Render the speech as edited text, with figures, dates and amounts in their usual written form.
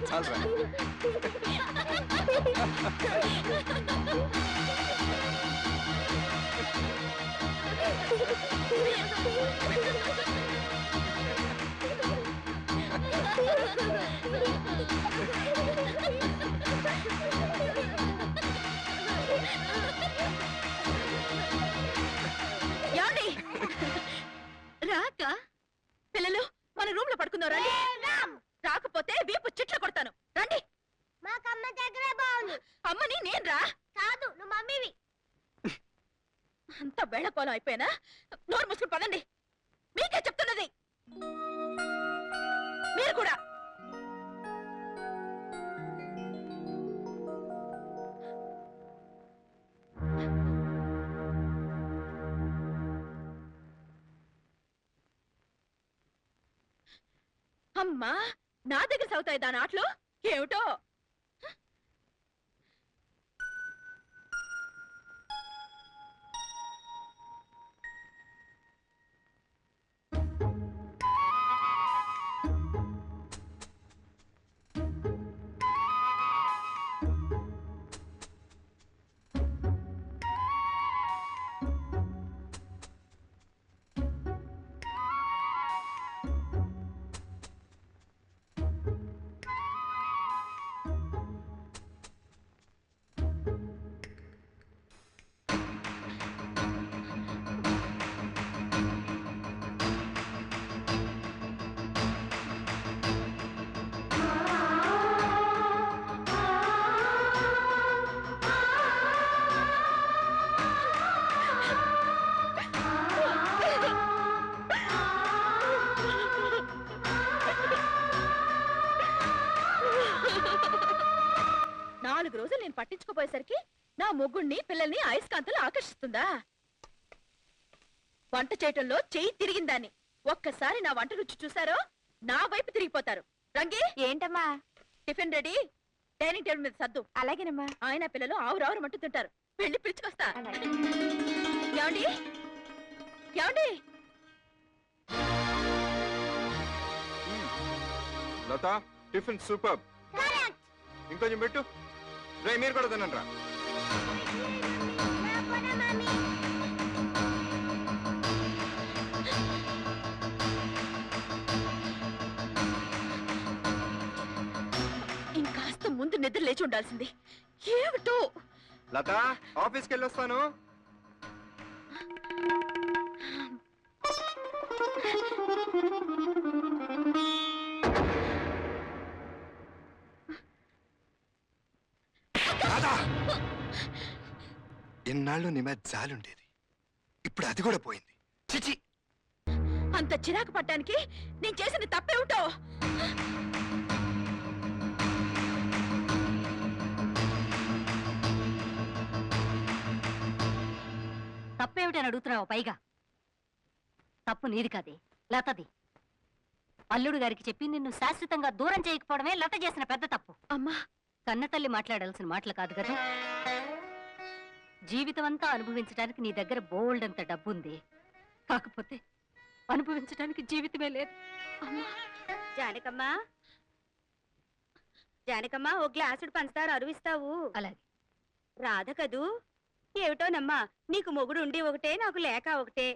చాలరా. రాక పిల్లలు మన రూమ్ లో పడుకుందాం రండి. రాకపోతే వీపు చిట్లు కొడతాను రండి. మాకమ్మ దగ్గరే బాగుంది. అమ్మని నేను రా. కాదు నువ్వు మమ్మీవి. అంత బెళ్ళకోలం అయిపోయినా నోరు మూసుకుని పదండి. మీకే చెప్తున్నది. మీరు కూడా. అమ్మా నా దగ్గర సాగుతాయి దాని ఆటలు ఏమిటో. నాలుగు రోజులు నేను పట్టించుకోపోయేసరికి నా మొగ్గుణ్ణి పిల్లల్ని అయస్కాంతలు ఆకర్షిస్తుందా? వంట చేయటంలో చెయ్యి తిరిగిందాన్ని ఒక్కసారి నా వంట రుచి చూసారో నా వైపు తిరిగిపోతారు. రంగి ఏంటమ్మా? టిఫిన్ రెడీ, డైనింగ్ టేబుల్ మీద సర్దు. అలాగేనమ్మా. ఆయన పిల్లలు ఆవురావురు మంటూ తింటారు. వెళ్ళి పిలుచుకొస్తా. ఏమండి ఏమండి? లత టిఫిన్ సూపర్. ఇంకొంచెం పెట్టు. రే మీరు కూడా తినండి రా. ఇంకాస్త ముందు నిద్ర లేచి ఉండాల్సింది. ఏమిటో. లత ఆఫీస్కి వెళ్ళి వస్తాను. ఎన్నాళ్ళు నీ మీద జాలుండేది, ఇప్పుడు అది కూడా పోయింది. చిచి, అంత చిరాకు పడ్డానికి నేను చేసిన తప్పేమిటో. తప్పేమిటని అడుగుతున్నావు? పైగా తప్పు నీది కాదే, లతది. అల్లుడు గారికి చెప్పి నిన్ను శాశ్వతంగా దూరం చేయకపోవడమే లత చేసిన పెద్ద తప్పు. అమ్మా, కన్నతల్లి మాట్లాడాల్సిన మాటలు కాదు కదా. జీవితం అంతా అనుభవించడానికి నీ దగ్గర బోల్డ్ అంత డబ్బుంది, కాకపోతే అనుభవించడానికి జీవితమే లేదు. జానకమ్మా, జానకమ్మా, ఓ గ్లాసుడు పంచదార అరువిస్తావు? అలాగే. రాధ కదూ? ఏమిటోనమ్మా, నీకు మొగుడు ఉండి ఒకటే, నాకు లేక ఒకటే.